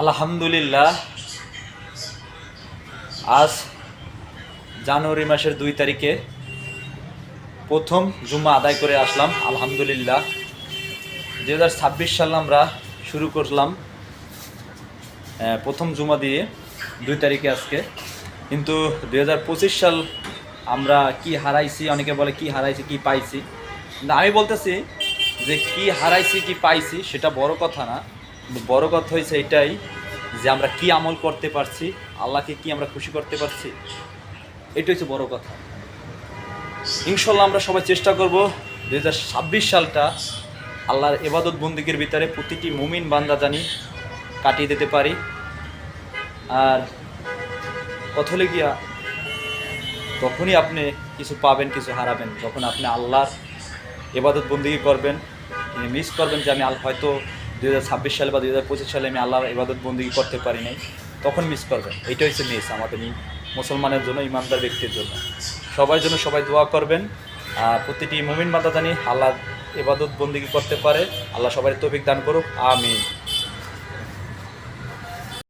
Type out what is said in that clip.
আলহামদুলিল্লাহ, আজ জানুয়ারি মাসের 2 তারিখে প্রথম জুম্মা আদায় করে আসলাম। আলহামদুলিল্লাহ, 2026 সাল আমরা শুরু করলাম প্রথম জুম্মা দিয়ে 2 তারিখে আজকে। কিন্তু 2025 সাল আমরা কি হারাইছি, অনেকে বলে কি হারাইছি কি পাইছি, কিন্তু আমি বলতেছি যে কি হারাইছি কি পাইছি সেটা বড় কথা না। কিন্তু বড় কথা হয়েছে এটাই যে আমরা কি আমল করতে পারছি, আল্লাহকে কি আমরা খুশি করতে পারছি, এটা হচ্ছে বড় কথা। ইনশাল্লাহ আমরা সবাই চেষ্টা করব 2026 সালটা আল্লাহর ইবাদত বন্দেগীর ভিতরে প্রতিটি মুমিন বান্দা জানি কাটিয়ে দিতে পারি। আর কথা হলে গিয়া তখনই আপনি কিছু পাবেন কিছু হারাবেন, যখন আপনি আল্লাহর ইবাদত বন্দেগী করবেন, মিস করবেন যে আমি হয়তো 2026 সালে বা 2025 সালে আমি আল্লাহর ইবাদত বন্দেগী করতে পারি নাই, তখন মিস করবেন। এইটা হচ্ছে মিস আমাদের মুসলমানের জন্য, ইমানদার ব্যক্তির জন্য, সবার জন্য। সবাই দোয়া করবেন প্রতিটি মুমিন বান্দা জানি আল্লাহর ইবাদত বন্দেগী করতে পারে। আল্লাহ সবাই তৌফিক দান করুক, আমিন।